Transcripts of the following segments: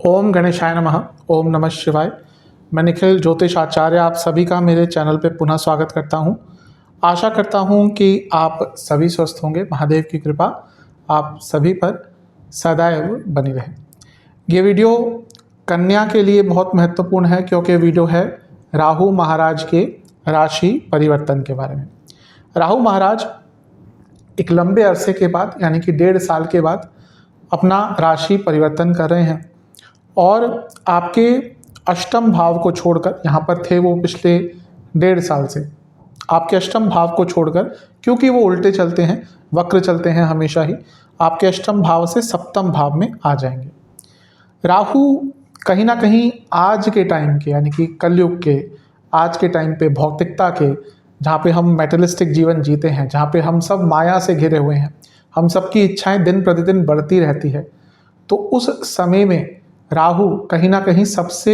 ओम गणेशाय नमः। ओम नमः शिवाय। मैं निखिल ज्योतिष आचार्य आप सभी का मेरे चैनल पे पुनः स्वागत करता हूँ। आशा करता हूँ कि आप सभी स्वस्थ होंगे। महादेव की कृपा आप सभी पर सदैव बनी रहे। ये वीडियो कन्या के लिए बहुत महत्वपूर्ण है क्योंकि वीडियो है राहु महाराज के राशि परिवर्तन के बारे में। राहु महाराज एक लंबे अरसे के बाद यानी कि 1.5 साल के बाद अपना राशि परिवर्तन कर रहे हैं और आपके अष्टम भाव को छोड़कर, यहाँ पर थे वो पिछले 1.5 साल से, आपके अष्टम भाव को छोड़कर, क्योंकि वो उल्टे चलते हैं, वक्र चलते हैं हमेशा ही, आपके अष्टम भाव से सप्तम भाव में आ जाएंगे। राहु कहीं ना कहीं आज के टाइम के यानी कि कलयुग के आज के टाइम पे भौतिकता के, जहाँ पे हम मेटलिस्टिक जीवन जीते हैं, जहाँ पे हम सब माया से घिरे हुए हैं, हम सबकी इच्छाएं दिन प्रतिदिन बढ़ती रहती है, तो उस समय में राहु कहीं ना कहीं सबसे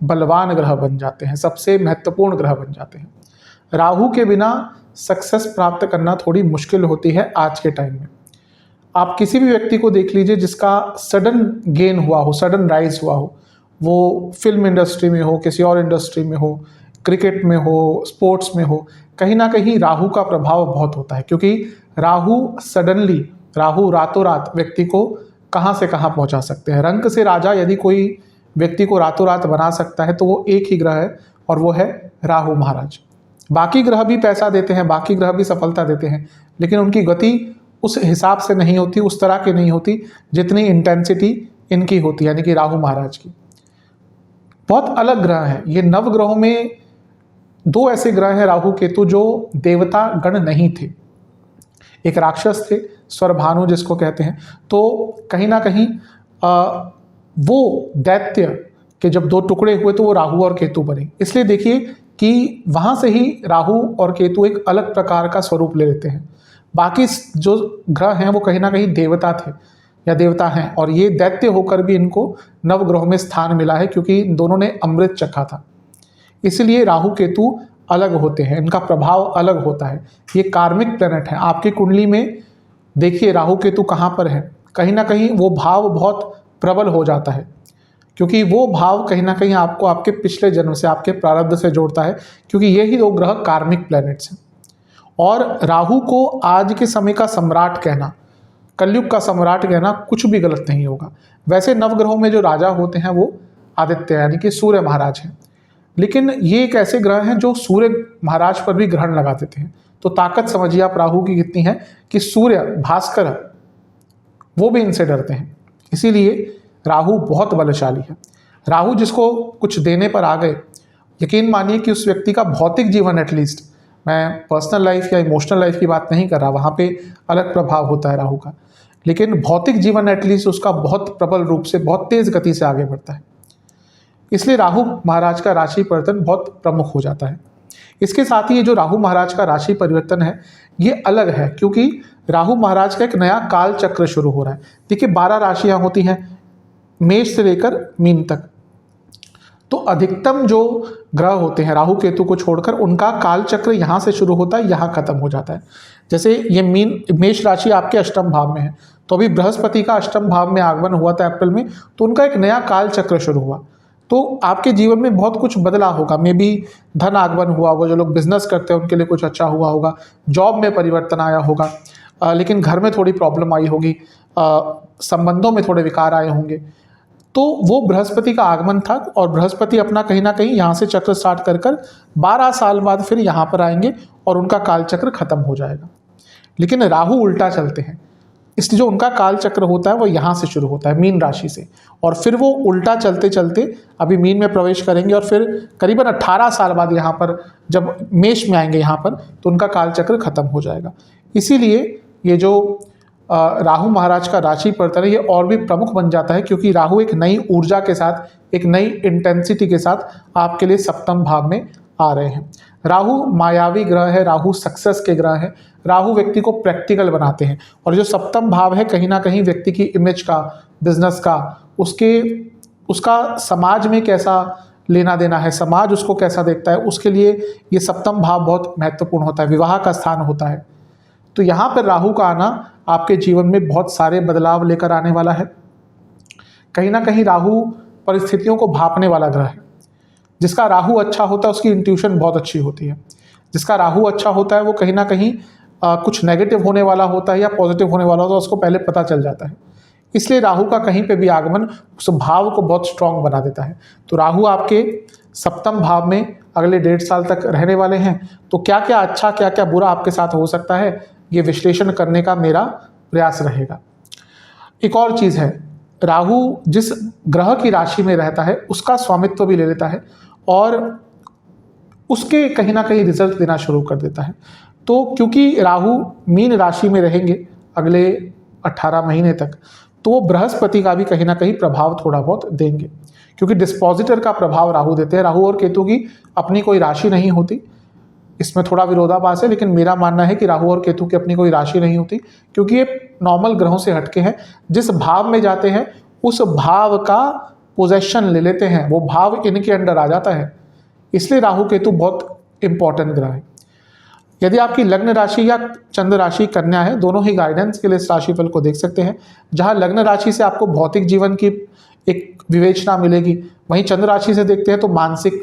बलवान ग्रह बन जाते हैं, सबसे महत्वपूर्ण ग्रह बन जाते हैं। राहु के बिना सक्सेस प्राप्त करना थोड़ी मुश्किल होती है आज के टाइम में। आप किसी भी व्यक्ति को देख लीजिए जिसका सडन गेन हुआ हो, सडन राइज हुआ हो, वो फिल्म इंडस्ट्री में हो, किसी और इंडस्ट्री में हो, क्रिकेट में हो, स्पोर्ट्स में हो, कहीं ना कहीं राहु का प्रभाव बहुत होता है, क्योंकि राहु रातों रात व्यक्ति को कहाँ से कहाँ पहुँचा सकते हैं। रंक से राजा यदि कोई व्यक्ति को रातों रात बना सकता है तो वो एक ही ग्रह है और वो है राहु महाराज। बाकी ग्रह भी पैसा देते हैं, बाकी ग्रह भी सफलता देते हैं, लेकिन उनकी गति उस हिसाब से नहीं होती, उस तरह की नहीं होती जितनी इंटेंसिटी इनकी होती है, यानी कि राहु महाराज की। बहुत अलग ग्रह है ये। नव ग्रहों में 2 ऐसे ग्रह हैं राहु केतु जो देवता गण नहीं थे। एक राक्षस थे, स्वरभानु जिसको कहते हैं। तो कहीं ना कहीं वो दैत्य के जब 2 टुकड़े हुए तो वो राहु और केतु बने। इसलिए देखिए कि वहां से ही राहु और केतु एक अलग प्रकार का स्वरूप ले लेते हैं। बाकी जो ग्रह हैं वो कहीं ना कहीं देवता थे या देवता हैं, और ये दैत्य होकर भी इनको नवग्रहों में स्थान मिला है क्योंकि इन दोनों ने अमृत चखा था। इसलिए राहु केतु अलग होते हैं, इनका प्रभाव अलग होता है। ये कार्मिक प्लैनेट है। आपकी कुंडली में देखिए राहु केतु कहाँ पर है, कहीं ना कहीं वो भाव बहुत प्रबल हो जाता है, क्योंकि वो भाव कहीं ना कहीं आपको आपके पिछले जन्म से, आपके प्रारब्ध से जोड़ता है, क्योंकि यही 2 ग्रह कार्मिक प्लैनेट्स हैं। और राहु को आज के समय का सम्राट कहना, कलयुग का सम्राट कहना कुछ भी गलत नहीं होगा। वैसे नवग्रहों में जो राजा होते हैं वो आदित्य यानी कि सूर्य महाराज हैं, लेकिन ये एक ऐसे ग्रह हैं जो सूर्य महाराज पर भी ग्रहण लगा देते हैं। तो ताकत समझिए आप राहु की कितनी है कि सूर्य भास्कर वो भी इनसे डरते हैं। इसीलिए राहु बहुत बलशाली है। राहु जिसको कुछ देने पर आ गए, यकीन मानिए कि उस व्यक्ति का भौतिक जीवन, एटलीस्ट, मैं पर्सनल लाइफ या इमोशनल लाइफ की बात नहीं कर रहा, वहाँ पे अलग प्रभाव होता है राहु का, लेकिन भौतिक जीवन एटलीस्ट उसका बहुत प्रबल रूप से, बहुत तेज गति से आगे बढ़ता है। इसलिए राहु महाराज का राशि परिवर्तन बहुत प्रमुख हो जाता है। इसके साथ ही ये जो राहु महाराज का राशि परिवर्तन है ये अलग है, क्योंकि राहु महाराज का एक नया काल चक्र शुरू हो रहा है। देखिए 12 राशियां होती हैं मेष से लेकर मीन तक, तो अधिकतम जो ग्रह होते हैं राहु केतु को छोड़कर उनका काल चक्र यहाँ से शुरू होता है, यहाँ खत्म हो जाता है। जैसे ये मेष राशि आपके अष्टम भाव में है, तो अभी बृहस्पति का अष्टम भाव में आगमन हुआ था अप्रैल में, तो उनका एक नया काल चक्र शुरू हुआ। तो आपके जीवन में बहुत कुछ बदला होगा। मे बी धन आगमन हुआ होगा, जो लोग बिजनेस करते हैं उनके लिए कुछ अच्छा हुआ होगा, जॉब में परिवर्तन आया होगा, लेकिन घर में थोड़ी प्रॉब्लम आई होगी, संबंधों में थोड़े विकार आए होंगे। तो वो बृहस्पति का आगमन था, और बृहस्पति अपना कहीं ना कहीं यहाँ से चक्र स्टार्ट कर 12 साल बाद फिर यहाँ पर आएंगे और उनका काल चक्र खत्म हो जाएगा। लेकिन राहु उल्टा चलते हैं, इसलिए जो उनका काल चक्र होता है वो यहाँ से शुरू होता है, मीन राशि से, और फिर वो उल्टा चलते चलते अभी मीन में प्रवेश करेंगे, और फिर करीबन 18 साल बाद यहाँ पर जब मेष में आएंगे यहाँ पर, तो उनका काल चक्र खत्म हो जाएगा। इसीलिए ये जो राहु महाराज का राशि परिवर्तन है ये और भी प्रमुख बन जाता है, क्योंकि राहु एक नई ऊर्जा के साथ, एक नई इंटेंसिटी के साथ आपके लिए सप्तम भाव में आ रहे हैं। राहु मायावी ग्रह है, राहु सक्सेस के ग्रह है, राहु व्यक्ति को प्रैक्टिकल बनाते हैं, और जो सप्तम भाव है कहीं ना कहीं व्यक्ति की इमेज का, बिजनेस का, उसका समाज में कैसा लेना देना है, समाज उसको कैसा देखता है, उसके लिए ये सप्तम भाव बहुत महत्वपूर्ण होता है, विवाह का स्थान होता है। तो यहाँ पर राहु का आना आपके जीवन में बहुत सारे बदलाव लेकर आने वाला है। कहीं ना कहीं राहु परिस्थितियों को भांपने वाला ग्रह है। जिसका राहु अच्छा होता है उसकी इंट्यूशन बहुत अच्छी होती है। जिसका राहु अच्छा होता है वो कहीं ना कहीं कुछ नेगेटिव होने वाला होता है या पॉजिटिव होने वाला होता है, उसको पहले पता चल जाता है। इसलिए राहु का कहीं पे भी आगमन उस भाव को बहुत स्ट्रांग बना देता है। तो राहु आपके सप्तम भाव में अगले 1.5 साल तक रहने वाले हैं। तो क्या क्या अच्छा क्या क्या बुरा आपके साथ हो सकता है, ये विश्लेषण करने का मेरा प्रयास रहेगा। एक और चीज़ है, राहु जिस ग्रह की राशि में रहता है उसका स्वामित्व भी ले लेता है और उसके कहीं ना कहीं रिजल्ट देना शुरू कर देता है। तो क्योंकि राहु मीन राशि में रहेंगे अगले 18 महीने तक, तो वो बृहस्पति का भी कहीं ना कहीं प्रभाव थोड़ा बहुत देंगे, क्योंकि डिस्पोजिटर का प्रभाव राहु देते हैं। राहु और केतु की अपनी कोई राशि नहीं होती, इसमें थोड़ा विरोधाभास है, लेकिन मेरा मानना है कि राहु और केतु की अपनी कोई राशि नहीं होती, क्योंकि ये नॉर्मल ग्रहों से हटके हैं। जिस भाव में जाते हैं उस भाव का पोजेशन ले लेते हैं, वो भाव इनके अंडर आ जाता है। इसलिए राहु केतु बहुत इंपॉर्टेंट ग्रह है। यदि आपकी लग्न राशि या चंद्र राशि कन्या है, दोनों ही गाइडेंस के लिए इस राशिफल को देख सकते हैं। जहां लग्न राशि से आपको भौतिक जीवन की एक विवेचना मिलेगी, वहीं चंद्र राशि से देखते हैं तो मानसिक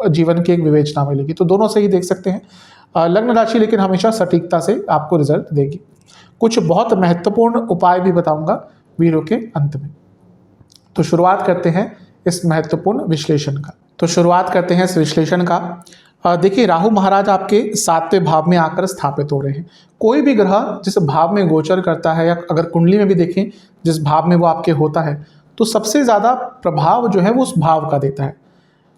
जीवन की एक विवेचना मिलेगी। तो दोनों से ही देख सकते हैं। लग्न राशि लेकिन हमेशा सटीकता से आपको रिजल्ट देगी। कुछ बहुत महत्वपूर्ण उपाय भी बताऊंगा वीडियो के अंत में। तो शुरुआत करते हैं इस महत्वपूर्ण विश्लेषण का। इस विश्लेषण का देखिए, राहु महाराज आपके 7वें भाव में आकर स्थापित हो रहे हैं। कोई भी ग्रह जिस भाव में गोचर करता है, या अगर कुंडली में भी देखें जिस भाव में वो आपके होता है, तो सबसे ज़्यादा प्रभाव जो है वो उस भाव का देता है।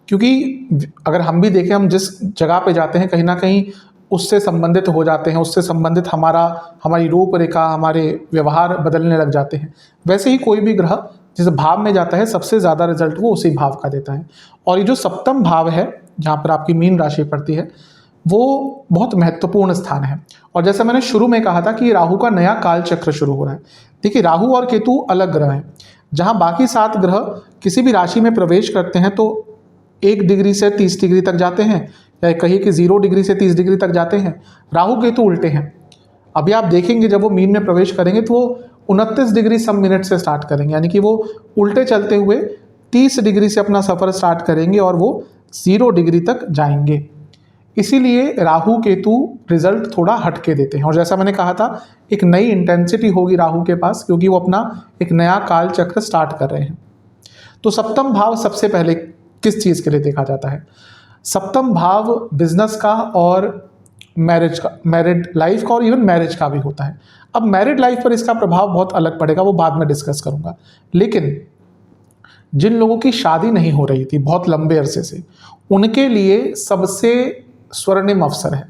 क्योंकि अगर हम भी देखें, हम जिस जगह पे जाते हैं कहीं ना कहीं उससे संबंधित हो जाते हैं, उससे संबंधित हमारी रूपरेखा, हमारे व्यवहार बदलने लग जाते हैं। वैसे ही कोई भी ग्रह जिस भाव में जाता है सबसे ज़्यादा रिजल्ट वो उसी भाव का देता है। और ये जो सप्तम भाव है जहाँ पर आपकी मीन राशि पड़ती है, वो बहुत महत्वपूर्ण स्थान है। और जैसे मैंने शुरू में कहा था कि राहु का नया काल चक्र शुरू हो रहा है। देखिए, राहु और केतु अलग ग्रह हैं। जहाँ बाकी 7 ग्रह किसी भी राशि में प्रवेश करते हैं तो 1 डिग्री से 30 डिग्री तक जाते हैं, या कहिए कि 0 डिग्री से 30 डिग्री तक जाते हैं। राहु केतु उल्टे हैं। अभी आप देखेंगे जब वो मीन में प्रवेश करेंगे तो वो 29 डिग्री सब मिनट से स्टार्ट करेंगे, यानी कि वो उल्टे चलते हुए 30 डिग्री से अपना सफ़र स्टार्ट करेंगे और वो 0 डिग्री तक जाएंगे। इसीलिए राहु केतु रिजल्ट थोड़ा हटके देते हैं। और जैसा मैंने कहा था, एक नई इंटेंसिटी होगी राहु के पास, क्योंकि वो अपना एक नया काल चक्र स्टार्ट कर रहे हैं। तो सप्तम भाव सबसे पहले किस चीज़ के लिए देखा जाता है? सप्तम भाव बिजनेस का और मैरिज का, मैरिड लाइफ का और इवन मैरिज का भी होता है। अब मैरिड लाइफ पर इसका प्रभाव बहुत अलग पड़ेगा, वो बाद में डिस्कस करूंगा। लेकिन जिन लोगों की शादी नहीं हो रही थी बहुत लंबे अरसे से, उनके लिए सबसे स्वर्णिम अवसर है।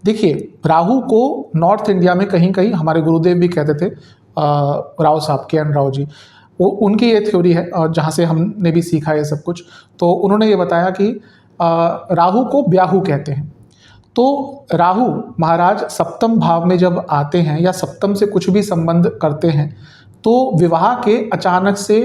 देखिए, राहु को नॉर्थ इंडिया में कहीं कहीं हमारे गुरुदेव भी कहते थे, राव साहब के एन राव जी, वो उनकी ये थ्योरी है और जहाँ से हमने भी सीखा है सब कुछ। तो उन्होंने ये बताया कि राहु को ब्याहु कहते हैं। तो राहु महाराज सप्तम भाव में जब आते हैं या सप्तम से कुछ भी संबंध करते हैं तो विवाह के अचानक से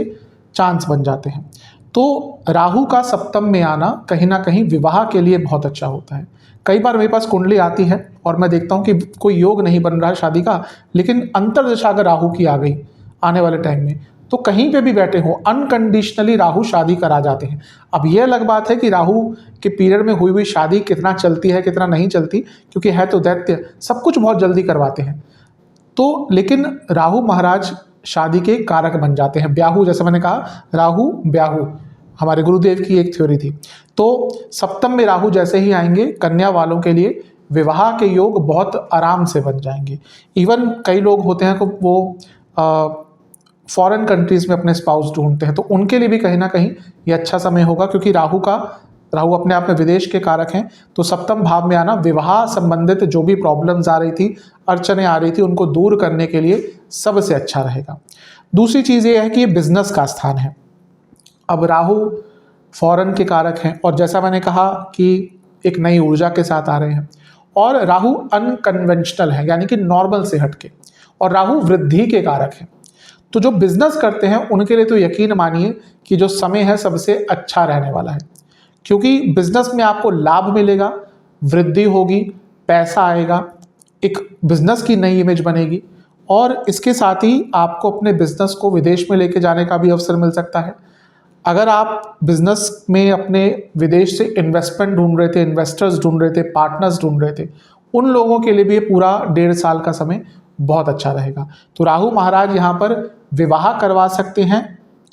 चांस बन जाते हैं। तो राहु का सप्तम में आना कहीं ना कहीं विवाह के लिए बहुत अच्छा होता है। कई बार मेरे पास कुंडली आती है और मैं देखता हूँ कि कोई योग नहीं बन रहा है शादी का, लेकिन अंतर्दशा अगर राहु की आ गई आने वाले टाइम में, तो कहीं पे भी बैठे हो अनकंडीशनली राहु शादी करा जाते हैं। अब यह अलग बात है कि राहु के पीरियड में हुई शादी कितना चलती है कितना नहीं चलती, क्योंकि है तो दैत्य, सब कुछ बहुत जल्दी करवाते हैं। तो लेकिन राहु महाराज शादी के कारक बन जाते हैं। ब्याहु, जैसे मैंने कहा, राहु ब्याहु हमारे गुरुदेव की एक थ्योरी थी। तो सप्तम में राहु जैसे ही आएंगे, कन्या वालों के लिए विवाह के योग बहुत आराम से बन जाएंगे। इवन कई लोग होते हैं कि वो फॉरेन कंट्रीज़ में अपने स्पाउस ढूंढते हैं, तो उनके लिए भी कहीं ना कहीं ये अच्छा समय होगा, क्योंकि राहु अपने आप में विदेश के कारक हैं। तो सप्तम भाव में आना विवाह संबंधित जो भी प्रॉब्लम्स आ रही थी, अड़चने आ रही थी, उनको दूर करने के लिए सबसे अच्छा रहेगा। दूसरी चीज़ ये है कि ये बिजनेस का स्थान है। अब राहु फॉरेन के कारक हैं और जैसा मैंने कहा कि एक नई ऊर्जा के साथ आ रहे हैं, और राहु अनकन्वेंशनल है, यानी कि नॉर्मल से हटके, और राहु वृद्धि के कारक है। तो जो बिजनेस करते हैं उनके लिए तो यकीन मानिए कि जो समय है सबसे अच्छा रहने वाला है, क्योंकि बिजनेस में आपको लाभ मिलेगा, वृद्धि होगी, पैसा आएगा, एक बिजनेस की नई इमेज बनेगी, और इसके साथ ही आपको अपने बिजनेस को विदेश में लेके जाने का भी अवसर मिल सकता है। अगर आप बिजनेस में अपने विदेश से इन्वेस्टमेंट ढूंढ रहे थे, इन्वेस्टर्स ढूंढ रहे थे, पार्टनर्स ढूंढ रहे थे, उन लोगों के लिए भी ये पूरा 1.5 साल का समय बहुत अच्छा रहेगा। तो राहु महाराज यहाँ पर विवाह करवा सकते हैं।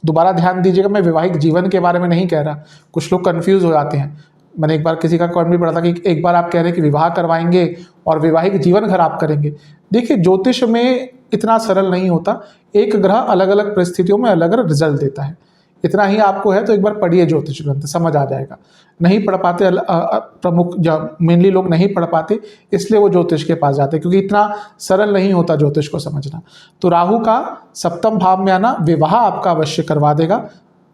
दोबारा ध्यान दीजिएगा, मैं वैवाहिक जीवन के बारे में नहीं कह रहा, कुछ लोग कंफ्यूज हो जाते हैं। मैंने एक बार किसी का कमेंट भी पढ़ा था कि एक बार आप कह रहे हैं कि विवाह करवाएंगे और वैवाहिक जीवन खराब करेंगे। देखिए, ज्योतिष में इतना सरल नहीं होता, एक ग्रह अलग अलग परिस्थितियों में अलग अलग रिजल्ट देता है। इतना ही आपको है तो एक बार पढ़िए ज्योतिष ग्रंथ, समझ आ जाएगा। नहीं पढ़ पाते, प्रमुख मेनली लोग नहीं पढ़ पाते, इसलिए वो ज्योतिष के पास जाते हैं, क्योंकि इतना सरल नहीं होता ज्योतिष को समझना। तो राहु का सप्तम भाव में आना विवाह आपका अवश्य करवा देगा।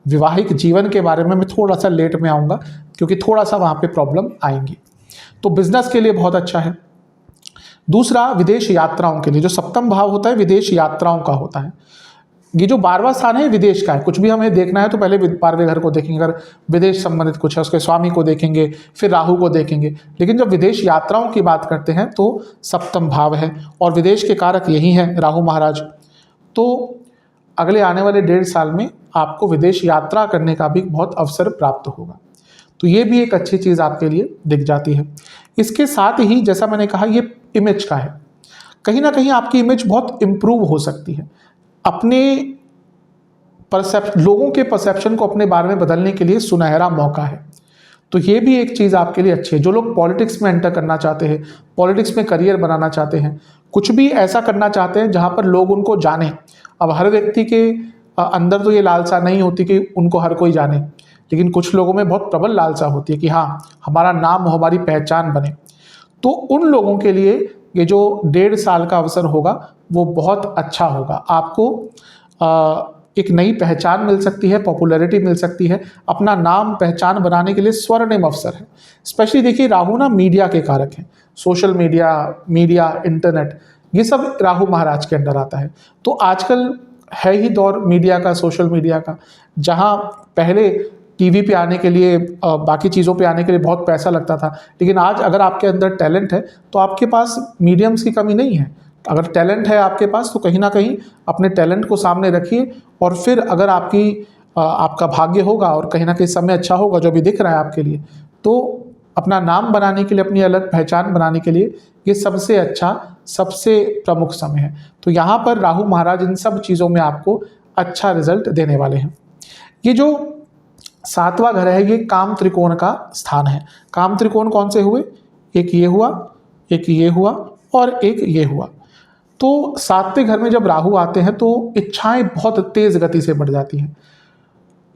विवाहिक जीवन के बारे में मैं थोड़ा सा लेट में आऊँगा, क्योंकि थोड़ा सा वहाँ पे प्रॉब्लम आएंगी। तो बिजनेस के लिए बहुत अच्छा है। दूसरा, विदेश यात्राओं के लिए, जो सप्तम भाव होता है विदेश यात्राओं का होता है। ये जो 12वां स्थान है विदेश का है। कुछ भी हमें देखना है तो पहले 12वें घर को देखेंगे, अगर विदेश संबंधित कुछ है उसके स्वामी को देखेंगे, फिर राहु को देखेंगे। लेकिन जब विदेश यात्राओं की बात करते हैं तो सप्तम भाव है और विदेश के कारक यही है राहु महाराज। तो अगले आने वाले 1.5 साल में आपको विदेश यात्रा करने का भी बहुत अवसर प्राप्त होगा। तो ये भी एक अच्छी चीज़ आपके लिए दिख जाती है। इसके साथ ही जैसा मैंने कहा, ये इमेज का है, कहीं ना कहीं आपकी इमेज बहुत इम्प्रूव हो सकती है। अपने लोगों के परसेप्शन को अपने बारे में बदलने के लिए सुनहरा मौका है। तो ये भी एक चीज़ आपके लिए अच्छी है। जो लोग पॉलिटिक्स में एंटर करना चाहते हैं, पॉलिटिक्स में करियर बनाना चाहते हैं, कुछ भी ऐसा करना चाहते हैं जहाँ पर लोग उनको जाने। अब हर व्यक्ति के अंदर तो ये लालसा नहीं होती कि उनको हर कोई जाने, लेकिन कुछ लोगों में बहुत प्रबल लालसा होती है कि हाँ, हमारा नाम हो, हमारी पहचान बने। तो उन लोगों के लिए ये जो 1.5 साल का अवसर होगा वो बहुत अच्छा होगा। आपको एक नई पहचान मिल सकती है, पॉपुलैरिटी मिल सकती है, अपना नाम पहचान बनाने के लिए स्वर्णिम अवसर है। स्पेशली देखिए, राहु ना मीडिया के कारक हैं, सोशल मीडिया, इंटरनेट, ये सब राहु महाराज के अंडर आता है। तो आजकल है ही दौर मीडिया का, सोशल मीडिया का, जहाँ पहले टीवी पे आने के लिए, बाकी चीज़ों पे आने के लिए बहुत पैसा लगता था, लेकिन आज अगर आपके अंदर टैलेंट है तो आपके पास मीडियम्स की कमी नहीं है। अगर टैलेंट है आपके पास तो कहीं ना कहीं अपने टैलेंट को सामने रखिए, और फिर अगर आपका भाग्य होगा और कहीं ना कहीं समय अच्छा होगा जो भी दिख रहा है आपके लिए, तो अपना नाम बनाने के लिए, अपनी अलग पहचान बनाने के लिए ये सबसे अच्छा, सबसे प्रमुख समय है। तो यहाँ पर राहु महाराज इन सब चीज़ों में आपको अच्छा रिजल्ट देने वाले हैं। ये जो 7वां घर है ये काम त्रिकोण का स्थान है। काम त्रिकोण कौन से हुए? एक ये हुआ, एक ये हुआ और एक ये हुआ। तो 7वें घर में जब राहु आते हैं तो इच्छाएं बहुत तेज गति से बढ़ जाती हैं।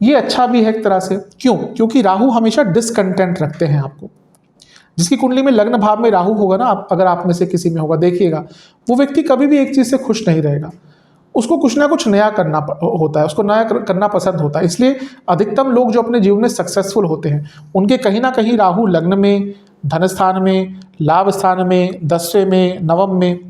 ये अच्छा भी है एक तरह से। क्यों? क्योंकि राहु हमेशा डिसकंटेंट रखते हैं आपको। जिसकी कुंडली में लग्न भाव में राहु होगा ना, अगर आप में से किसी में होगा, देखिएगा वो व्यक्ति कभी भी एक चीज़ से खुश नहीं रहेगा। उसको कुछ ना कुछ नया करना होता है, उसको नया करना पसंद होता है। इसलिए अधिकतम लोग जो अपने जीवन में सक्सेसफुल होते हैं उनके कहीं ना कहीं राहु लग्न में, धन स्थान में, लाभ स्थान में, 10वें में, नवम में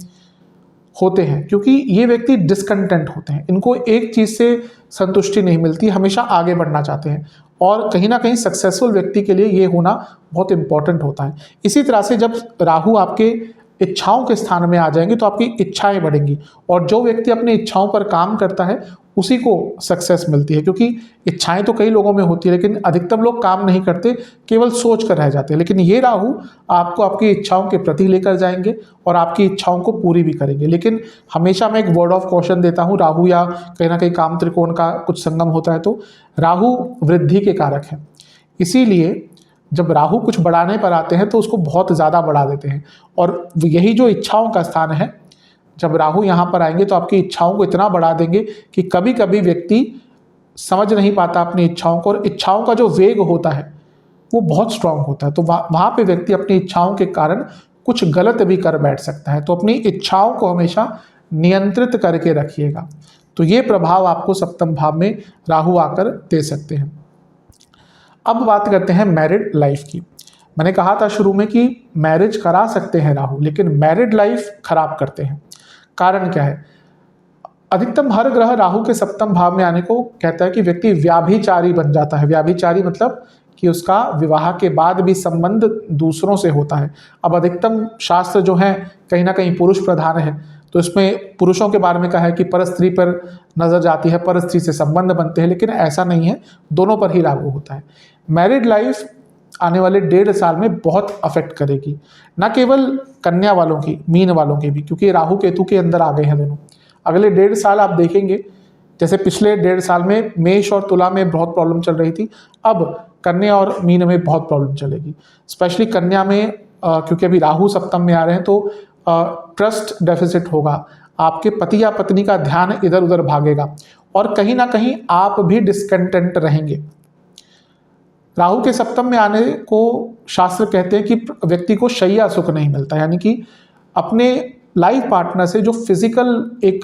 होते हैं, क्योंकि ये व्यक्ति डिसकंटेंट होते हैं। इनको एक चीज़ से संतुष्टि नहीं मिलती, हमेशा आगे बढ़ना चाहते हैं, और कहीं ना कहीं सक्सेसफुल व्यक्ति के लिए ये होना बहुत इंपॉर्टेंट होता है। इसी तरह से जब राहु आपके इच्छाओं के स्थान में आ जाएंगे तो आपकी इच्छाएं बढ़ेंगी, और जो व्यक्ति अपनी इच्छाओं पर काम करता है उसी को सक्सेस मिलती है। क्योंकि इच्छाएं तो कई लोगों में होती है, लेकिन अधिकतम लोग काम नहीं करते, केवल सोच कर रह जाते हैं। लेकिन ये राहु आपको आपकी इच्छाओं के प्रति लेकर जाएंगे और आपकी इच्छाओं को पूरी भी करेंगे। लेकिन हमेशा मैं एक वर्ड ऑफ कॉशन देता हूँ, राहु या कहीं ना कहीं काम त्रिकोण का कुछ संगम होता है तो राहु वृद्धि के कारक है। इसीलिए जब राहु कुछ बढ़ाने पर आते हैं तो उसको बहुत ज़्यादा बढ़ा देते हैं, और यही जो इच्छाओं का स्थान है, जब राहु यहाँ पर आएंगे तो आपकी इच्छाओं को इतना बढ़ा देंगे कि कभी कभी व्यक्ति समझ नहीं पाता अपनी इच्छाओं को, और इच्छाओं का जो वेग होता है वो बहुत स्ट्रांग होता है। तो वहाँ पे व्यक्ति अपनी इच्छाओं के कारण कुछ गलत भी कर बैठ सकता है। तो अपनी इच्छाओं को हमेशा नियंत्रित करके रखिएगा। तो ये प्रभाव आपको सप्तम भाव में राहु आकर दे सकते हैं। अब बात करते हैं मैरिड लाइफ की। मैंने कहा था शुरू में कि मैरिज करा सकते हैं राहु, लेकिन मैरिड लाइफ खराब करते हैं। कारण क्या है? अधिकतम हर ग्रह राहु के सप्तम भाव में आने को कहता है कि व्यक्ति व्याभिचारी बन जाता है। व्याभिचारी मतलब कि उसका विवाह के बाद भी संबंध दूसरों से होता है। अब अधिकतम शास्त्र जो हैं कहीं ना कहीं पुरुष प्रधान है, तो इसमें पुरुषों के बारे में कहा है कि पर स्त्री पर नजर जाती है, पर स्त्री से संबंध बनते हैं, लेकिन ऐसा नहीं है, दोनों पर ही लागू होता है। मैरिड लाइफ आने वाले 1.5 साल में बहुत अफेक्ट करेगी, ना केवल कन्या वालों की, मीन वालों की भी, क्योंकि राहु केतु के अंदर आ गए हैं दोनों। अगले 1.5 साल आप देखेंगे, जैसे पिछले 1.5 साल में मेष और तुला में बहुत प्रॉब्लम चल रही थी, अब कन्या और मीन में बहुत प्रॉब्लम चलेगी। स्पेशली कन्या में क्योंकि अभी राहु सप्तम में आ रहे हैं, तो ट्रस्ट डेफिसिट होगा, आपके पति या पत्नी का ध्यान इधर उधर भागेगा और कहीं ना कहीं आप भी डिसकंटेंट रहेंगे। राहु के सप्तम में आने को शास्त्र कहते हैं कि व्यक्ति को शैया सुख नहीं मिलता, यानी कि अपने लाइफ पार्टनर से जो फिजिकल एक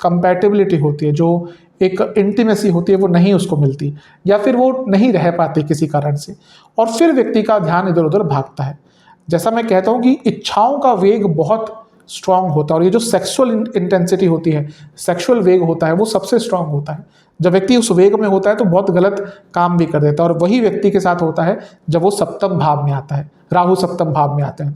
कंपैटिबिलिटी होती है, जो एक इंटीमेसी होती है, वो नहीं उसको मिलती, या फिर वो नहीं रह पाती किसी कारण से, और फिर व्यक्ति का ध्यान इधर उधर भागता है। जैसा मैं कहता हूँ कि इच्छाओं का वेग बहुत स्ट्रांग होता है, और ये जो सेक्सुअल इंटेंसिटी होती है, सेक्सुअल वेग होता है, वो सबसे स्ट्रांग होता है। जब व्यक्ति उस वेग में होता है तो बहुत गलत काम भी कर देता है, और वही व्यक्ति के साथ होता है जब वो सप्तम भाव में आता है, राहु सप्तम भाव में आते हैं।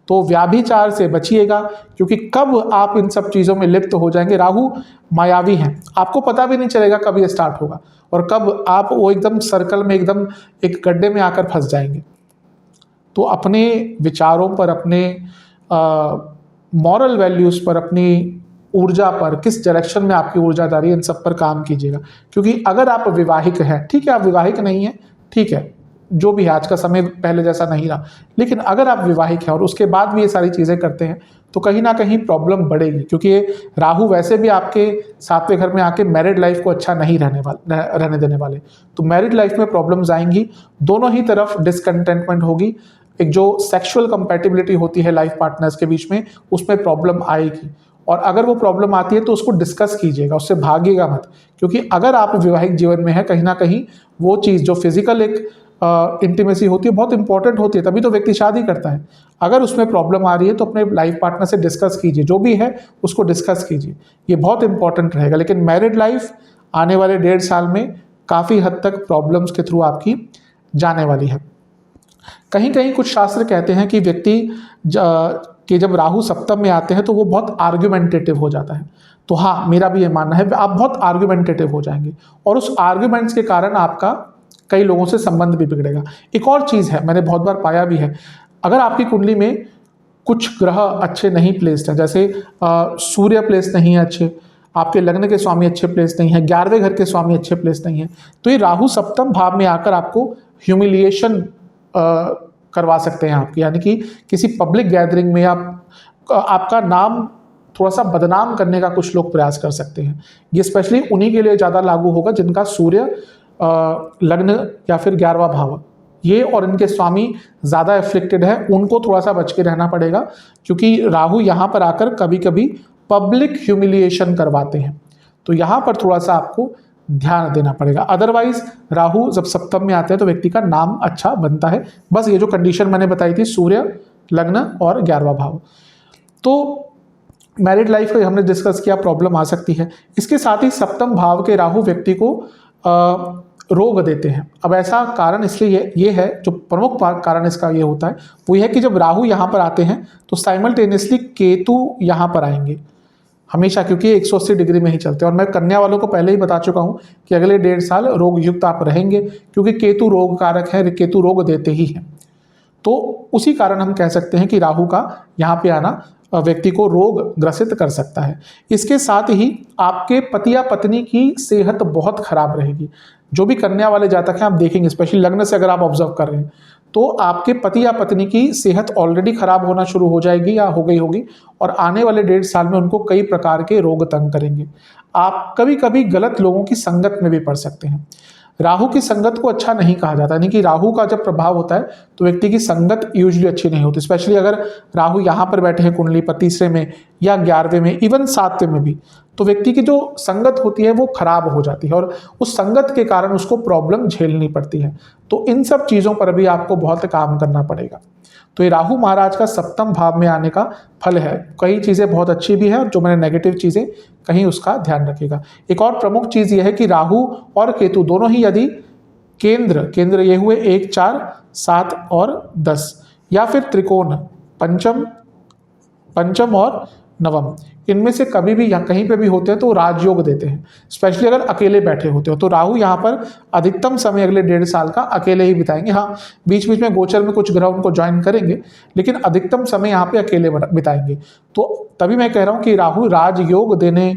तो व्याभिचार से बचिएगा, क्योंकि कब आप इन सब चीज़ों में लिप्त हो जाएंगे। राहु मायावी हैं, आपको पता भी नहीं चलेगा कब ये स्टार्ट होगा और कब आप वो एकदम सर्कल में, एकदम एक गड्ढे में आकर फंस जाएंगे। तो अपने विचारों पर, अपने मॉरल वैल्यूज़ पर, अपनी ऊर्जा पर, किस डायरेक्शन में आपकी ऊर्जा जा रही है, इन सब पर काम कीजिएगा। क्योंकि अगर आप विवाहिक हैं, ठीक है, आप विवाहिक नहीं हैं, ठीक है, जो भी है, आज का समय पहले जैसा नहीं रहा, लेकिन अगर आप विवाहिक हैं और उसके बाद भी ये सारी चीज़ें करते हैं तो कहीं ना कहीं प्रॉब्लम बढ़ेगी, क्योंकि ये राहु वैसे भी आपके 7वें घर में आके मैरिड लाइफ को अच्छा नहीं रहने देने वाले। तो मैरिड लाइफ में प्रॉब्लम्स आएंगी, दोनों ही तरफ डिसकंटेंटमेंट होगी, एक जो सेक्सुअल कंपैटिबिलिटी होती है लाइफ पार्टनर्स के बीच में, उसमें प्रॉब्लम आएगी। और अगर वो प्रॉब्लम आती है तो उसको डिस्कस कीजिएगा, उससे भागिएगा मत, क्योंकि अगर आप वैवाहिक जीवन में हैं, कहीं ना कहीं वो चीज़ जो फिजिकल एक इंटीमेसी होती है, बहुत इंपॉर्टेंट होती है, तभी तो व्यक्ति शादी करता है। अगर उसमें प्रॉब्लम आ रही है तो अपने लाइफ पार्टनर से डिस्कस कीजिए, जो भी है उसको डिस्कस कीजिए, ये बहुत इंपॉर्टेंट रहेगा। लेकिन मैरिड लाइफ आने वाले 1.5 साल में काफ़ी हद तक प्रॉब्लम्स के थ्रू आपकी जाने वाली है। कहीं कहीं कुछ शास्त्र कहते हैं कि व्यक्ति कि जब राहु सप्तम में आते हैं तो वो बहुत आर्ग्यूमेंटेटिव हो जाता है। तो हाँ, मेरा भी ये मानना है, आप बहुत आर्ग्यूमेंटेटिव हो जाएंगे और उस आर्ग्यूमेंट्स के कारण आपका कई लोगों से संबंध भी बिगड़ेगा। एक और चीज़ है, मैंने बहुत बार पाया भी है, अगर आपकी कुंडली में कुछ ग्रह अच्छे नहीं प्लेस्ड हैं, जैसे सूर्य प्लेस नहीं है अच्छे, आपके लग्न के स्वामी अच्छे प्लेस नहीं है, 11वें घर के स्वामी अच्छे प्लेस नहीं है, तो ये राहु सप्तम भाव में आकर आपको ह्यूमिलिएशन करवा सकते हैं आपकी, यानी कि किसी पब्लिक गैदरिंग में आपका नाम थोड़ा सा बदनाम करने का कुछ लोग प्रयास कर सकते हैं। ये स्पेशली उन्हीं के लिए ज़्यादा लागू होगा जिनका सूर्य लग्न या फिर 11वां भाव, ये और इनके स्वामी ज़्यादा एफ्लिक्टेड है, उनको थोड़ा सा बच के रहना पड़ेगा, क्योंकि राहु यहाँ पर आकर कभी कभी पब्लिक ह्यूमिलिएशन करवाते हैं। तो यहाँ पर थोड़ा सा आपको ध्यान देना पड़ेगा। अदरवाइज राहु जब सप्तम में आते हैं तो व्यक्ति का नाम अच्छा बनता है। बस ये जो कंडीशन मैंने बताई थी, सूर्य लग्न और 11वां भाव। तो मैरिड लाइफ का हमने डिस्कस किया, प्रॉब्लम आ सकती है। इसके साथ ही सप्तम भाव के राहु व्यक्ति को रोग देते हैं। अब ऐसा कारण इसलिए ये है, जो प्रमुख कारण इसका ये होता है वो ये है कि जब राहु यहाँ पर आते हैं तो साइमल्टेनियसली केतु यहाँ पर आएंगे हमेशा, क्योंकि 180 डिग्री में ही चलते हैं। और मैं कन्या वालों को पहले ही बता चुका हूँ कि अगले 1.5 साल रोग युक्त आप रहेंगे, क्योंकि केतु रोग कारक है, केतु रोग देते ही हैं। तो उसी कारण हम कह सकते हैं कि राहु का यहाँ पे आना व्यक्ति को रोग ग्रसित कर सकता है। इसके साथ ही आपके पति या पत्नी की सेहत बहुत खराब रहेगी। जो भी कन्या वाले जातक हैं, आप देखेंगे, स्पेशली लग्न से अगर आप ऑब्जर्व कर रहे हैं, तो आपके पति या पत्नी की सेहत ऑलरेडी खराब होना शुरू हो जाएगी या हो गई होगी, और आने वाले 1.5 साल में उनको कई प्रकार के रोग तंग करेंगे। आप कभी कभी गलत लोगों की संगत में भी पड़ सकते हैं। राहु की संगत को अच्छा नहीं कहा जाता, यानी कि राहु का जब प्रभाव होता है तो व्यक्ति की संगत यूजुअली अच्छी नहीं होती। स्पेशली अगर राहु यहाँ पर बैठे हैं कुंडली पर 3रे में या 11वें में, इवन 7वें में भी, तो व्यक्ति की जो संगत होती है वो खराब हो जाती है और उस संगत के कारण उसको प्रॉब्लम झेलनी पड़ती है। तो इन सब चीज़ों पर भी आपको बहुत काम करना पड़ेगा। तो ये राहु महाराज का सप्तम भाव में आने का फल है। कई चीज़ें बहुत अच्छी भी है और जो मैंने नेगेटिव चीज़ें कहीं, उसका ध्यान रखिएगा। एक और प्रमुख चीज़ ये है कि राहु और केतु दोनों ही यदि केंद्र ये हुए 1, 4, 7 और 10, या फिर त्रिकोण पंचम और नवम, इनमें से कभी भी या कहीं पे भी होते हैं तो राजयोग देते हैं, स्पेशली अगर अकेले बैठे होते हो। तो राहु यहाँ पर अधिकतम समय अगले 1.5 साल का अकेले ही बिताएंगे। हाँ, बीच बीच में गोचर में कुछ ग्रह उनको ज्वाइन करेंगे, लेकिन अधिकतम समय यहाँ पे अकेले बिताएंगे। तो तभी मैं कह रहा हूँ कि राहु राजयोग देने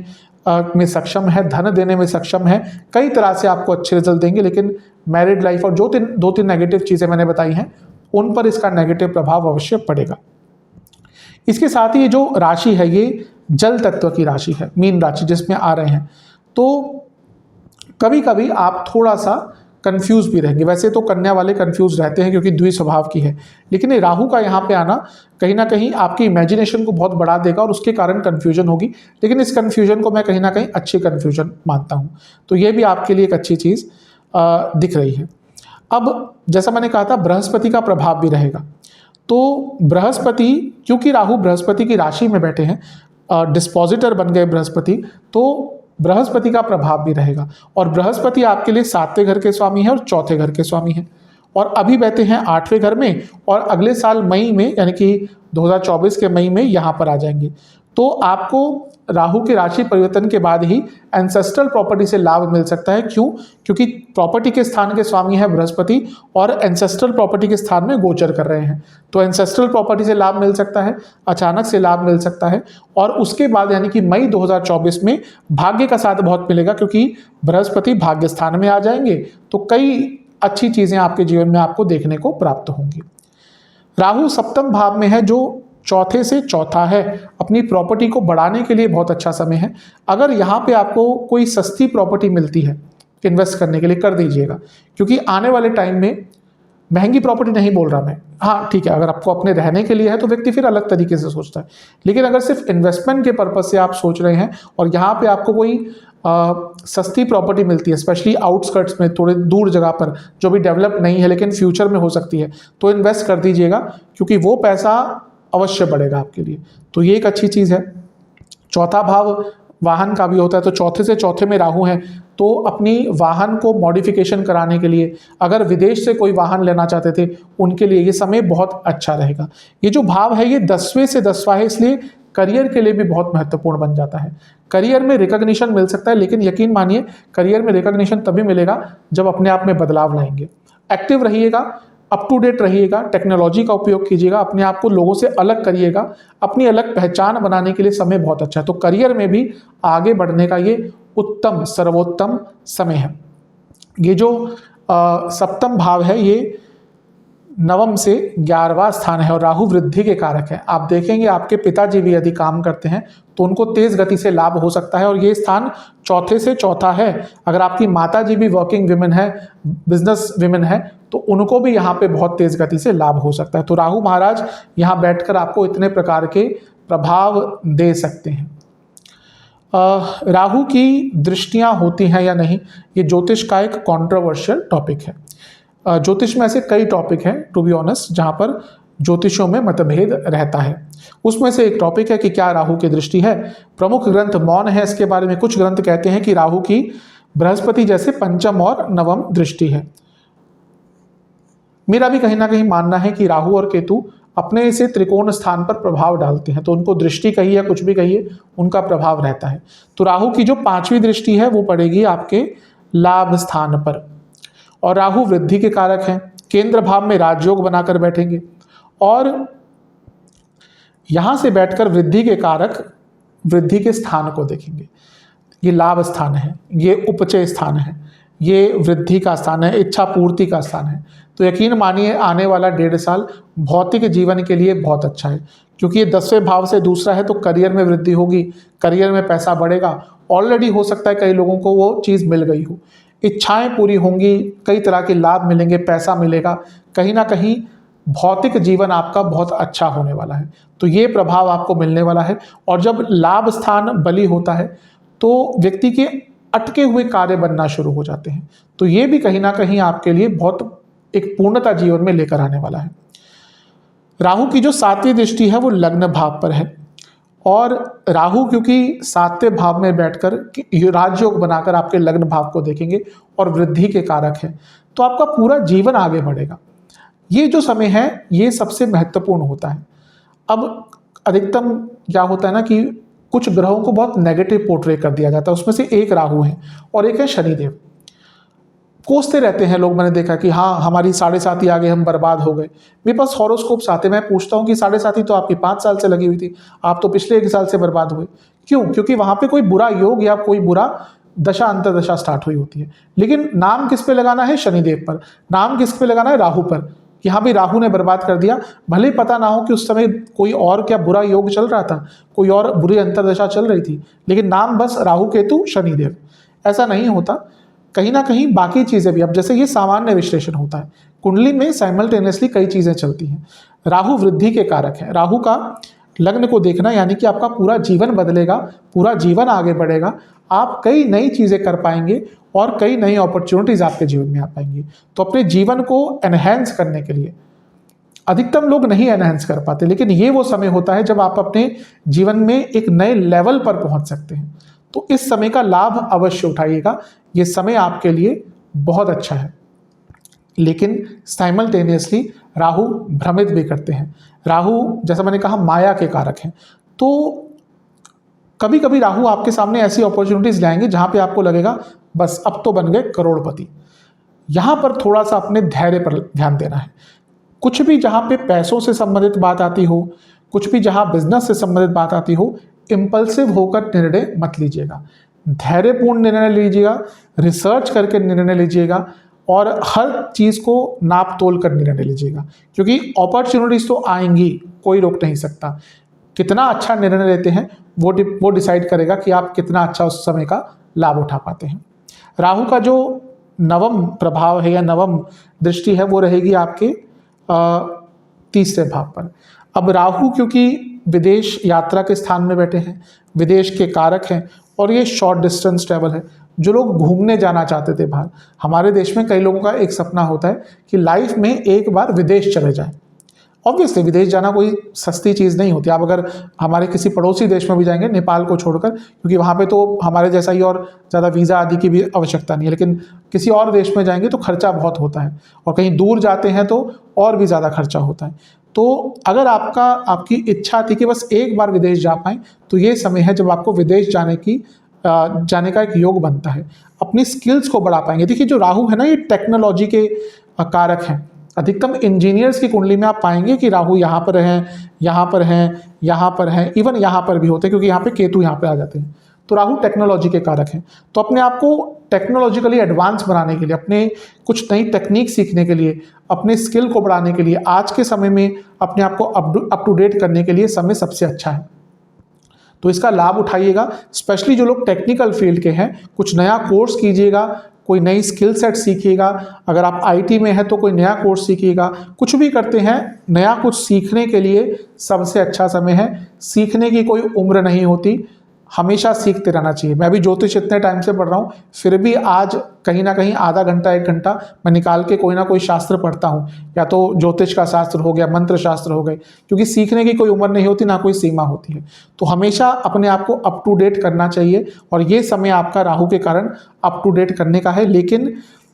में सक्षम है, धन देने में सक्षम है, कई तरह से आपको अच्छे रिजल्ट देंगे। लेकिन मैरिड लाइफ और जो दो तीन नेगेटिव चीज़ें मैंने बताई हैं उन पर इसका नेगेटिव प्रभाव अवश्य पड़ेगा। इसके साथ ही ये जो राशि है ये जल तत्व की राशि है, मीन राशि जिसमें आ रहे हैं, तो कभी कभी आप थोड़ा सा कंफ्यूज भी रहेंगे। वैसे तो कन्या वाले कंफ्यूज रहते हैं क्योंकि द्वि स्वभाव की है, लेकिन ये राहु का यहाँ पे आना कहीं ना कहीं आपकी इमेजिनेशन को बहुत बढ़ा देगा और उसके कारण कंफ्यूजन होगी। लेकिन इस कंफ्यूजन को मैं कहीं ना कहीं अच्छी कंफ्यूजन मानता हूँ, तो ये भी आपके लिए एक अच्छी चीज़ दिख रही है। अब जैसा मैंने कहा था बृहस्पति का प्रभाव भी रहेगा, तो बृहस्पति, क्योंकि राहु बृहस्पति की राशि में बैठे हैं, डिस्पोजिटर बन गए बृहस्पति, तो बृहस्पति का प्रभाव भी रहेगा। और बृहस्पति आपके लिए 7वें घर के स्वामी है और 4थे घर के स्वामी हैं, और अभी बैठे हैं 8वें घर में, और अगले साल मई में यानी कि 2024 के मई में यहाँ पर आ जाएंगे। तो आपको राहु के राशि परिवर्तन के बाद ही एंसेस्ट्रल प्रॉपर्टी से लाभ मिल सकता है। क्यों? क्योंकि प्रॉपर्टी के स्थान के स्वामी है बृहस्पति और एंसेस्ट्रल प्रॉपर्टी के स्थान में गोचर कर रहे हैं, तो एंसेस्ट्रल प्रॉपर्टी से लाभ मिल सकता है, अचानक से लाभ मिल सकता है। और उसके बाद यानी कि मई 2024 में भाग्य का साथ बहुत मिलेगा, क्योंकि बृहस्पति भाग्य स्थान में आ जाएंगे, तो कई अच्छी चीज़ें आपके जीवन में आपको देखने को प्राप्त होंगी। राहु सप्तम भाव में है जो 4थे से 4था है, अपनी प्रॉपर्टी को बढ़ाने के लिए बहुत अच्छा समय है। अगर यहाँ पे आपको कोई सस्ती प्रॉपर्टी मिलती है इन्वेस्ट करने के लिए, कर दीजिएगा, क्योंकि आने वाले टाइम में महंगी प्रॉपर्टी नहीं बोल रहा मैं, हाँ ठीक है, अगर आपको अपने रहने के लिए है तो व्यक्ति फिर अलग तरीके से सोचता है, लेकिन अगर सिर्फ इन्वेस्टमेंट के पर्पज से आप सोच रहे हैं और यहाँ पे आपको कोई सस्ती प्रॉपर्टी मिलती है, स्पेशली आउटस्कर्ट्स में, थोड़े दूर जगह पर जो भी डेवलप नहीं है लेकिन फ्यूचर में हो सकती है, तो इन्वेस्ट कर दीजिएगा, क्योंकि वो पैसा अवश्य बढ़ेगा आपके लिए। तो ये एक अच्छी चीज़ है। 4था भाव वाहन का भी होता है, तो 4थे से 4थे में राहु है, तो अपनी वाहन को मॉडिफिकेशन कराने के लिए, अगर विदेश से कोई वाहन लेना चाहते थे उनके लिए ये समय बहुत अच्छा रहेगा। ये जो भाव है ये 10वें से 10वां है, इसलिए करियर के लिए भी बहुत महत्वपूर्ण बन जाता है। करियर में रिकॉग्निशन मिल सकता है, लेकिन यकीन मानिए करियर में रिकॉग्निशन तभी मिलेगा जब अपने आप में बदलाव लाएंगे। एक्टिव रहिएगा, अप टू डेट रहिएगा, टेक्नोलॉजी का उपयोग कीजिएगा, अपने आप को लोगों से अलग करिएगा, अपनी अलग पहचान बनाने के लिए समय बहुत अच्छा है। तो करियर में भी आगे बढ़ने का ये उत्तम सर्वोत्तम समय है। ये जो सप्तम भाव है ये 9वें से 11वां स्थान है और राहु वृद्धि के कारक है। आप देखेंगे आपके पिताजी भी यदि काम करते हैं तो उनको तेज गति से लाभ हो सकता है, और ये स्थान 4थे से 4था है। अगर आपकी माताजी भी वर्किंग विमेन है, बिजनेस विमेन है, तो उनको भी यहाँ पे बहुत तेज गति से लाभ हो सकता है। तो राहु महाराज यहाँ बैठकर आपको इतने प्रकार के प्रभाव दे सकते हैं। राहु की दृष्टियां होती हैं या नहीं, ये ज्योतिष का एक कॉन्ट्रोवर्शियल टॉपिक है। ज्योतिष में ऐसे कई टॉपिक हैं टू बी ऑनेस्ट जहाँ पर ज्योतिषों में मतभेद रहता है। उसमें से एक टॉपिक है कि क्या राहु की दृष्टि है। प्रमुख ग्रंथ मौन है इसके बारे में। कुछ ग्रंथ कहते हैं कि राहु की बृहस्पति जैसे 5म और 9वीं दृष्टि है। मेरा भी कहीं ना कहीं मानना है कि राहु और केतु अपने से त्रिकोण स्थान पर प्रभाव डालते हैं, तो उनको दृष्टि कहिए कुछ भी कहिए, उनका प्रभाव रहता है। तो राहु की जो 5वीं दृष्टि है वो पड़ेगी आपके लाभ स्थान पर, और राहु वृद्धि के कारक हैं। केंद्र भाव में राजयोग बनाकर बैठेंगे और यहां से बैठकर वृद्धि के कारक वृद्धि के स्थान को देखेंगे। ये लाभ स्थान है, ये उपचय स्थान है, ये वृद्धि का स्थान है, इच्छा पूर्ति का स्थान है। तो यकीन मानिए आने वाला 1.5 साल भौतिक जीवन के लिए बहुत अच्छा है, क्योंकि ये 10वें भाव से दूसरा है, तो करियर में वृद्धि होगी, करियर में पैसा बढ़ेगा। ऑलरेडी हो सकता है कई लोगों को वो चीज़ मिल गई हो, इच्छाएं पूरी होंगी, कई तरह के लाभ मिलेंगे, पैसा मिलेगा, कहीं ना कहीं भौतिक जीवन आपका बहुत अच्छा होने वाला है। तो ये प्रभाव आपको मिलने वाला है। और जब लाभ स्थान बली होता है तो व्यक्ति के अटके हुए कार्य बनना शुरू हो जाते हैं, तो ये भी कहीं ना कहीं आपके लिए बहुत एक पूर्णता जीवन में लेकर आने वाला है। राहु की जो 7वीं दृष्टि है वो लग्न भाव पर है, और राहु क्योंकि 7वें भाव में बैठकर राजयोग बनाकर आपके लग्न भाव को देखेंगे और वृद्धि के कारक है, तो आपका पूरा जीवन आगे बढ़ेगा। ये जो समय है ये सबसे महत्वपूर्ण होता है। अब अधिकतम क्या होता है ना कि कुछ ग्रहों को बहुत नेगेटिव पोर्ट्रे कर दिया जाता है। उसमें से एक राहु है और एक है शनिदेव। कोसते रहते हैं लोग, मैंने देखा कि हाँ हमारी 7.5 आ गए, हम बर्बाद हो गए। मेरे पास हॉरोस्कोप्स आते, मैं पूछता हूँ कि 7.5 तो आपकी 5 साल से लगी हुई थी, आप तो पिछले 1 साल से बर्बाद हुए। क्यों? क्योंकि वहां पे कोई बुरा योग या कोई बुरा दशा अंतरदशा स्टार्ट हुई होती है। लेकिन नाम किस पे लगाना है? शनिदेव पर। नाम किस पे लगाना है? राहु पर। कि हाँ भी राहु ने बर्बाद कर दिया, भले ही पता ना हो कि उस समय कोई और क्या बुरा योग चल रहा था, कोई और बुरी अंतरदशा चल रही थी, लेकिन नाम बस राहु केतु शनिदेव। ऐसा नहीं होता, कहीं ना कहीं बाकी चीजें भी। अब जैसे ये सामान्य विश्लेषण होता है, कुंडली में साइमल्टेनियसली कई चीजें चलती हैं। राहु वृद्धि के कारक है। राहु का लग्न को देखना, यानी कि आपका पूरा जीवन बदलेगा, पूरा जीवन आगे बढ़ेगा, आप कई नई चीजें कर पाएंगे और कई नई अपॉर्चुनिटीज आपके जीवन में आ पाएंगी। तो अपने जीवन को एनहेंस करने के लिए, अधिकतम लोग नहीं एनहेंस कर पाते, लेकिन ये वो समय होता है जब आप अपने जीवन में एक नए लेवल पर पहुंच सकते हैं। तो इस समय का लाभ अवश्य उठाइएगा, ये समय आपके लिए बहुत अच्छा है। लेकिन साइमल्टेनियसली राहु भ्रमित भी करते हैं। राहु, जैसा मैंने कहा, माया के कारक हैं। तो कभी कभी राहु आपके सामने ऐसी अपॉर्चुनिटीज लाएंगे जहां पे आपको लगेगा बस अब तो बन गए करोड़पति। यहां पर थोड़ा सा अपने धैर्य पर ध्यान देना है। कुछ भी जहां पे पैसों से संबंधित बात आती हो, कुछ भी जहां बिजनेस से संबंधित बात आती हो, इम्पल्सिव होकर निर्णय मत लीजिएगा। धैर्यपूर्ण निर्णय लीजिएगा, रिसर्च करके निर्णय लीजिएगा और हर चीज को नाप तोल कर निर्णय लीजिएगा, क्योंकि अपॉर्चुनिटीज तो आएंगी, कोई रोक नहीं सकता। कितना अच्छा निर्णय लेते हैं वो डिसाइड करेगा कि आप कितना अच्छा उस समय का लाभ उठा पाते हैं। राहु का जो नवम प्रभाव है या नवम दृष्टि है वो रहेगी आपके 3रे भाव पर। अब राहु क्योंकि विदेश यात्रा के स्थान में बैठे हैं, विदेश के कारक हैं, और ये शॉर्ट डिस्टेंस ट्रैवल है। जो लोग घूमने जाना चाहते थे बाहर, हमारे देश में कई लोगों का एक सपना होता है कि लाइफ में एक बार विदेश चले जाएं। ऑब्वियसली विदेश जाना कोई सस्ती चीज़ नहीं होती। आप अगर हमारे किसी पड़ोसी देश में भी जाएंगे, नेपाल को छोड़कर, क्योंकि वहाँ पे तो हमारे जैसा ही और ज़्यादा वीज़ा आदि की भी आवश्यकता नहीं है, लेकिन किसी और देश में जाएंगे तो खर्चा बहुत होता है, और कहीं दूर जाते हैं तो और भी ज़्यादा खर्चा होता है। तो अगर आपकी इच्छा थी कि बस एक बार विदेश जा पाएँ, तो ये समय है जब आपको विदेश जाने का एक योग बनता है। अपनी स्किल्स को बढ़ा पाएंगे। देखिए जो राहु है ना, ये टेक्नोलॉजी के कारक हैं। अधिकतम इंजीनियर्स की कुंडली में आप पाएंगे कि राहु यहाँ पर हैं, यहाँ पर हैं, यहाँ पर हैं, इवन यहाँ पर भी होते हैं, क्योंकि यहाँ पे केतु यहाँ पे आ जाते हैं। तो राहु टेक्नोलॉजी के कारक हैं। तो अपने आप को टेक्नोलॉजिकली एडवांस बनाने के लिए, अपने कुछ नई टेक्निक सीखने के लिए, अपने स्किल को बढ़ाने के लिए, आज के समय में अपने आप को अप टू डेट करने के लिए समय सबसे अच्छा है। तो इसका लाभ उठाइएगा। स्पेशली जो लोग टेक्निकल फील्ड के हैं, कुछ नया कोर्स कीजिएगा, कोई नई स्किल सेट सीखिएगा। अगर आप आईटी में हैं तो कोई नया कोर्स सीखिएगा। कुछ भी करते हैं, नया कुछ सीखने के लिए सबसे अच्छा समय है। सीखने की कोई उम्र नहीं होती, हमेशा सीखते रहना चाहिए। मैं भी ज्योतिष इतने टाइम से पढ़ रहा हूँ, फिर भी आज कहीं ना कहीं आधा घंटा 1 घंटा मैं निकाल के कोई ना कोई शास्त्र पढ़ता हूँ, या तो ज्योतिष का शास्त्र हो गया, मंत्र शास्त्र हो गए, क्योंकि सीखने की कोई उम्र नहीं होती, ना कोई सीमा होती है। तो हमेशा अपने आप को अप टू डेट करना चाहिए, और ये समय आपका राहु के कारण अप टू डेट करने का है। लेकिन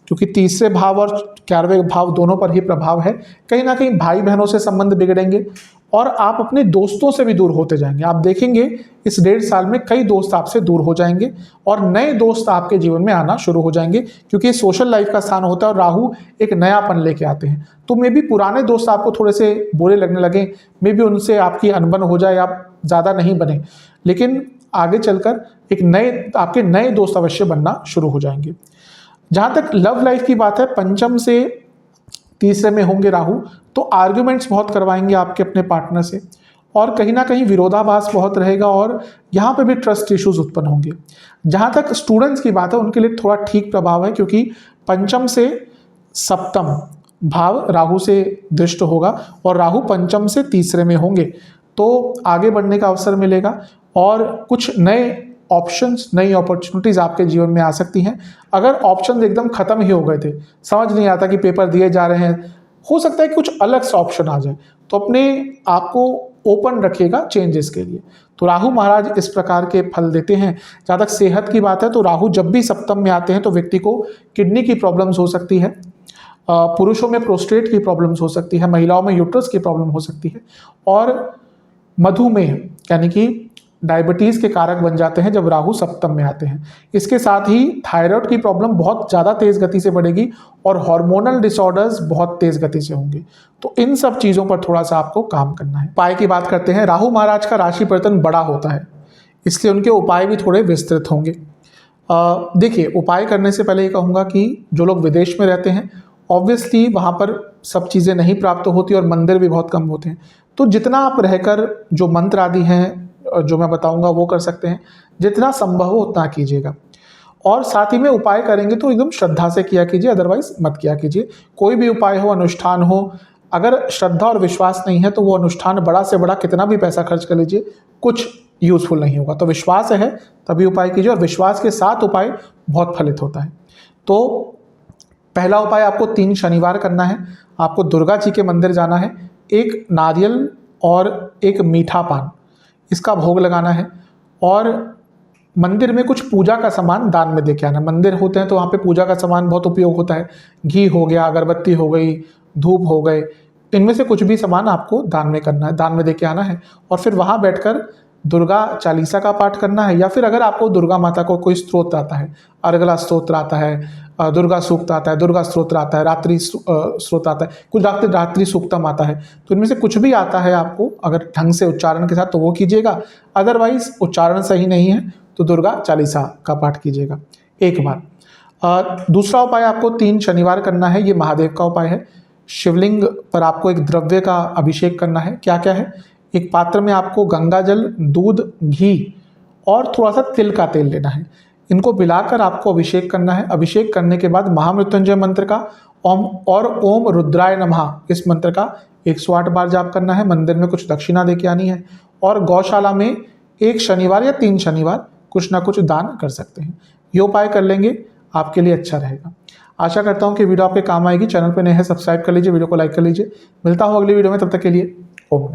क्योंकि 3रे भाव और 11वें भाव दोनों पर ही प्रभाव है, कहीं ना कहीं भाई बहनों से संबंध बिगड़ेंगे और आप अपने दोस्तों से भी दूर होते जाएंगे। आप देखेंगे इस 1.5 साल में कई दोस्त आपसे दूर हो जाएंगे और नए दोस्त आपके जीवन में आना शुरू हो जाएंगे, क्योंकि सोशल लाइफ का स्थान होता है और राहु एक नयापन लेके आते हैं। तो मे भी पुराने दोस्त आपको थोड़े से बुरे लगने लगे, मे भी उनसे आपकी अनबन हो जाए, आप ज़्यादा नहीं बने, लेकिन आगे चलकर आपके नए दोस्त अवश्य बनना शुरू हो जाएंगे। जहाँ तक लव लाइफ की बात है, 5म से 3रे में होंगे राहु, तो आर्ग्यूमेंट्स बहुत करवाएंगे आपके अपने पार्टनर से, और कहीं ना कहीं विरोधाभास बहुत रहेगा, और यहाँ पे भी ट्रस्ट इश्यूज उत्पन्न होंगे। जहाँ तक स्टूडेंट्स की बात है, उनके लिए थोड़ा ठीक प्रभाव है, क्योंकि 5म से 7म भाव राहु से दृष्ट होगा, और राहु 5म से 3रे में होंगे, तो आगे बढ़ने का अवसर मिलेगा और कुछ नए ऑप्शंस, नई अपॉर्चुनिटीज आपके जीवन में आ सकती हैं। अगर ऑप्शंस एकदम खत्म ही हो गए थे, समझ नहीं आता कि पेपर दिए जा रहे हैं, हो सकता है कि कुछ अलग सा ऑप्शन आ जाए, तो अपने आप को ओपन रखिएगा चेंजेस के लिए। तो राहु महाराज इस प्रकार के फल देते हैं। जहाँ तक सेहत की बात है, तो राहु जब भी 7म में आते हैं तो व्यक्ति को किडनी की प्रॉब्लम्स हो सकती है, पुरुषों में प्रोस्टेट की प्रॉब्लम्स हो सकती है, महिलाओं में यूट्रस की प्रॉब्लम हो सकती है, और मधुमेह यानी कि डायबिटीज़ के कारक बन जाते हैं जब राहु सप्तम में आते हैं। इसके साथ ही थायराइड की प्रॉब्लम बहुत ज़्यादा तेज़ गति से बढ़ेगी और हार्मोनल डिसऑर्डर्स बहुत तेज़ गति से होंगे। तो इन सब चीज़ों पर थोड़ा सा आपको काम करना है। उपाय की बात करते हैं। राहु महाराज का राशि परिवर्तन बड़ा होता है, इसलिए उनके उपाय भी थोड़े विस्तृत होंगे। देखिए, उपाय करने से पहले ये कहूँगा कि जो लोग विदेश में रहते हैं, ऑब्वियसली वहाँ पर सब चीज़ें नहीं प्राप्त होती और मंदिर भी बहुत कम होते हैं। तो जितना आप रहकर जो मंत्र आदि हैं जो मैं बताऊंगा वो कर सकते हैं, जितना संभव हो उतना कीजिएगा। और साथ ही में उपाय करेंगे तो एकदम श्रद्धा से किया कीजिए, अदरवाइज मत किया कीजिए। कोई भी उपाय हो, अनुष्ठान हो, अगर श्रद्धा और विश्वास नहीं है तो वो अनुष्ठान बड़ा से बड़ा कितना भी पैसा खर्च कर लीजिए, कुछ यूजफुल नहीं होगा। तो विश्वास है तभी उपाय कीजिए, और विश्वास के साथ उपाय बहुत फलित होता है। तो पहला उपाय आपको 3 शनिवार करना है। आपको दुर्गा जी के मंदिर जाना है, एक नारियल और एक मीठा पान इसका भोग लगाना है, और मंदिर में कुछ पूजा का सामान दान में देके आना। मंदिर होते हैं तो वहाँ पे पूजा का सामान बहुत उपयोग होता है, घी हो गया, अगरबत्ती हो गई, धूप हो गए, इनमें से कुछ भी सामान आपको दान में करना है, दान में देके आना है। और फिर वहाँ बैठकर दुर्गा चालीसा का पाठ करना है, या फिर अगर आपको दुर्गा माता को कोई स्तोत्र आता है, अर्गला स्तोत्र आता है, दुर्गा सूक्त आता है, दुर्गा स्तोत्र आता है, रात्रि स्तोत्र आता है, कुछ रात्रि सूक्तम आता है, तो इनमें से कुछ भी आता है आपको अगर ढंग से उच्चारण के साथ तो वो कीजिएगा। अदरवाइज उच्चारण सही नहीं है तो दुर्गा चालीसा का पाठ कीजिएगा एक बार। दूसरा उपाय आपको 3 शनिवार करना है, ये महादेव का उपाय है। शिवलिंग पर आपको एक द्रव्य का अभिषेक करना है। क्या क्या है? एक पात्र में आपको गंगा जल, दूध, घी और थोड़ा सा तिल का तेल लेना है। इनको मिलाकर आपको अभिषेक करना है। अभिषेक करने के बाद महामृत्युंजय मंत्र का ओम रुद्राय नमः इस मंत्र का 108 बार जाप करना है। मंदिर में कुछ दक्षिणा देके आनी है, और गौशाला में 1 शनिवार या 3 शनिवार कुछ ना कुछ दान कर सकते हैं। ये उपाय कर लेंगे, आपके लिए अच्छा रहेगा। आशा करता हूँ कि वीडियो आपके काम आएगी। चैनल पर नए हैं, सब्सक्राइब कर लीजिए, वीडियो को लाइक कर लीजिए। मिलता हूँ अगली वीडियो में, तब तक के लिए ओम।